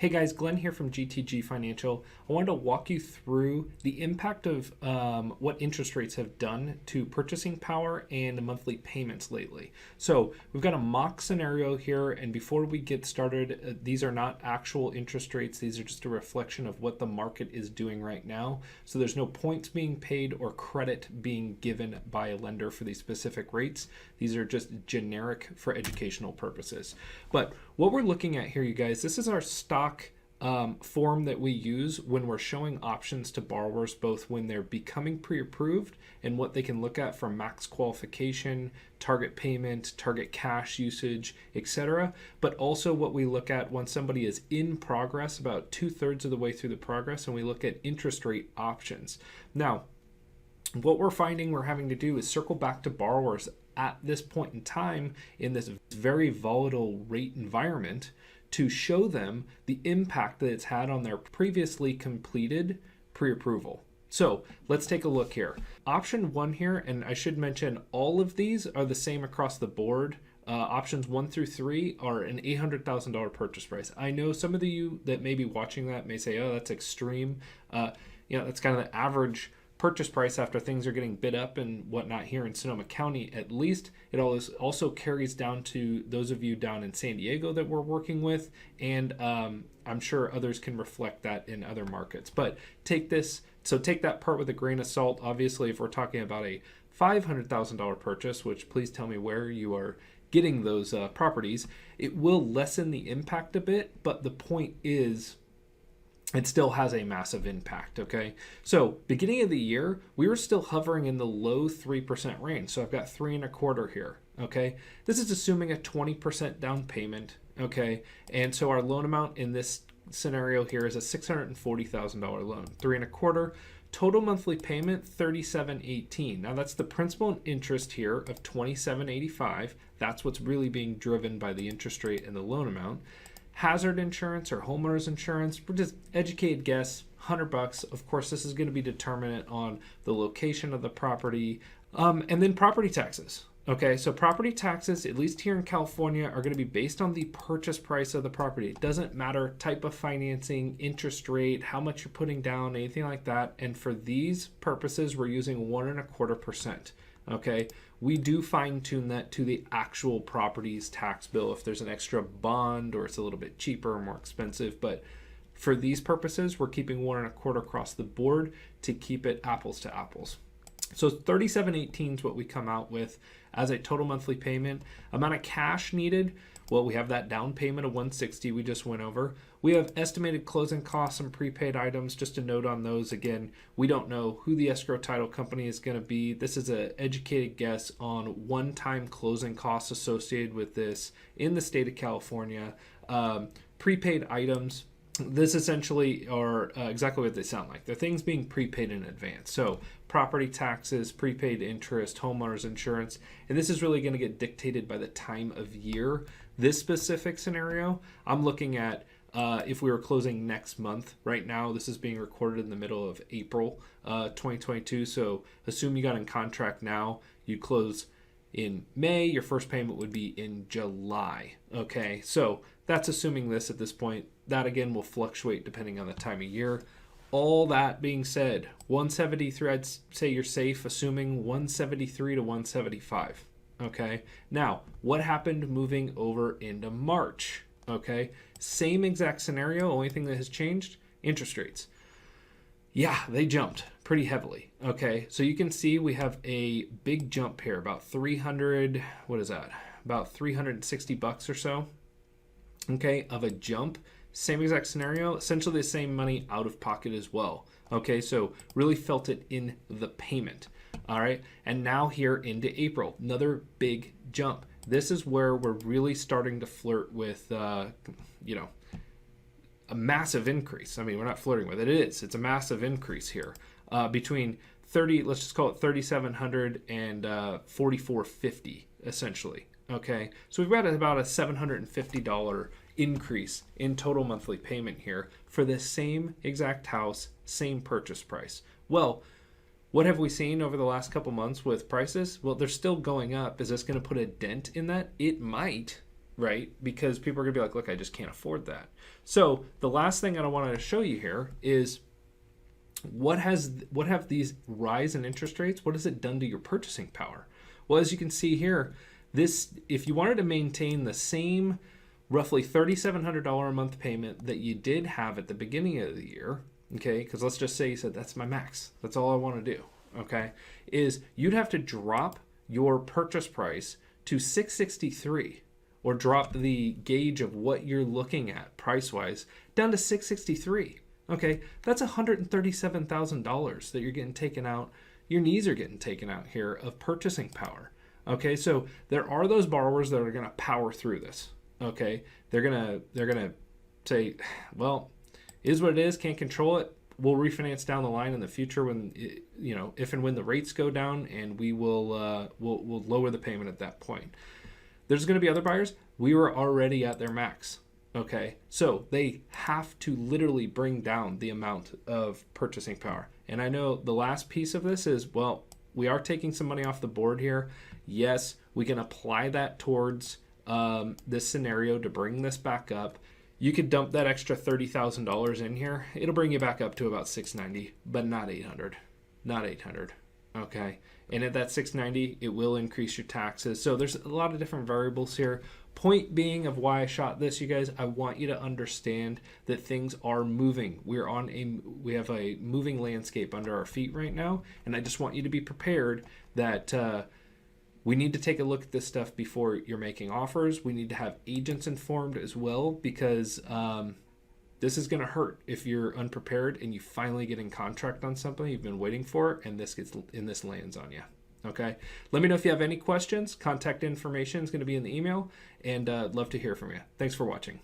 Hey guys, Glenn here from GTG Financial. I wanted to walk you through the impact of what interest rates have done to purchasing power and monthly payments lately. So we've got a mock scenario here, and before we get started, these are not actual interest rates. These are just a reflection of what the market is doing right now. So there's no points being paid or credit being given by a lender for these specific rates. These are just generic for educational purposes. But what we're looking at here, you guys, this is our stock form that we use when we're showing options to borrowers, both when they're becoming pre-approved and what they can look at for max qualification, target payment, target cash usage, etc. But also what we look at when somebody is in progress, about 2/3 of the way through the progress, and we look at interest rate options. Now, what we're finding we're having to do is circle back to borrowers at this point in time in this very volatile rate environment to show them the impact that it's had on their previously completed pre-approval. So let's take a look here. Option 1 here, and I should mention all of these are the same across the board. Options 1 through 3 are an $800,000 purchase price. I know some of you that may be watching that may say, oh, that's extreme. That's kind of the average purchase price after things are getting bid up and whatnot here in Sonoma County. At least it also carries down to those of you down in San Diego that we're working with, and I'm sure others can reflect that in other markets. But take that part with a grain of salt. Obviously, if we're talking about a $500,000 purchase, which please tell me where you are getting those properties, it will lessen the impact a bit, but the point is it still has a massive impact, okay? So beginning of the year, we were still hovering in the low 3% range. So I've got 3.25 here, okay? This is assuming a 20% down payment, okay? And so our loan amount in this scenario here is a $640,000 loan, 3.25. Total monthly payment, $37.18. Now that's the principal and interest here of $27.85. That's what's really being driven by the interest rate and the loan amount. Hazard insurance or homeowners insurance, we're just educated guess, $100. Of course, this is going to be determinant on the location of the property, and then property taxes. Okay, so property taxes, at least here in California, are going to be based on the purchase price of the property. It doesn't matter type of financing, interest rate, how much you're putting down, anything like that. And for these purposes, we're using 1.25%. Okay, we do fine tune that to the actual property's tax bill if there's an extra bond or it's a little bit cheaper or more expensive. But for these purposes, we're keeping 1.25 across the board to keep it apples to apples. So $37.18 is what we come out with as a total monthly payment. Amount of cash needed, well, we have that down payment of $160 we just went over. We have estimated closing costs and prepaid items. Just a note on those, again, we don't know who the escrow title company is going to be. This is an educated guess on one-time closing costs associated with this in the state of California. Prepaid items, this essentially are exactly what they sound like. They're things being prepaid in advance. So property taxes, prepaid interest, homeowners insurance, and this is really going to get dictated by the time of year. This specific scenario, I'm looking at if we were closing next month. Right now, this is being recorded in the middle of April 2022. So assume you got in contract now, you close in May, your first payment would be in July. Okay, so that's assuming this at this point. That again will fluctuate depending on the time of year. All that being said, 173, I'd say you're safe, assuming 173 to 175. Okay, now what happened moving over into March? Okay, same exact scenario, only thing that has changed, interest rates. Yeah, they jumped pretty heavily. Okay, so you can see we have a big jump here, about 300, what is that? About $360 or so, okay, of a jump. Same exact scenario, essentially the same money out of pocket as well. Okay, so really felt it in the payment. All right, and now here into April, another big jump. This is where we're really starting to flirt with, a massive increase. I mean, we're not flirting with it. It's a massive increase here between 30, let's just call it 3,700 and 4,450 essentially. Okay, so we've got about a $750 increase in total monthly payment here for the same exact house, same purchase price. Well, what have we seen over the last couple months with prices? Well, they're still going up. Is this going to put a dent in that? It might. right? Because people are going to be like, look, I just can't afford that. So the last thing I wanted to show you here is what have these rise in interest rates, what has it done to your purchasing power? Well, as you can see here, this, if you wanted to maintain the same roughly $3,700 a month payment that you did have at the beginning of the year, okay, because let's just say you said that's my max, that's all I want to do, okay, is you'd have to drop your purchase price to 663, or drop the gauge of what you're looking at price wise down to 663. Okay, that's $137,000 that you're getting taken out. Your knees are getting taken out here of purchasing power. Okay, so there are those borrowers that are going to power through this. Okay, they're gonna say, well, is what it is. Can't control it. We'll refinance down the line in the future when if and when the rates go down, and we'll lower the payment at that point. There's going to be other buyers. We were already at their max. Okay, so they have to literally bring down the amount of purchasing power. And I know the last piece of this is, well, we are taking some money off the board here. Yes, we can apply that towards this scenario to bring this back up. You could dump that extra $30,000 in here. It'll bring you back up to about 690, but not 800. Not 800. Okay, and at that 690, it will increase your taxes. So there's a lot of different variables here. Point being of why I shot this, you guys, I want you to understand that things are moving. We have a moving landscape under our feet right now, and I just want you to be prepared that we need to take a look at this stuff before you're making offers. We need to have agents informed as well, because this is going to hurt if you're unprepared and you finally get in contract on something you've been waiting for, and this lands on you. Okay, let me know if you have any questions. Contact information is going to be in the email, and I'd love to hear from you. Thanks for watching.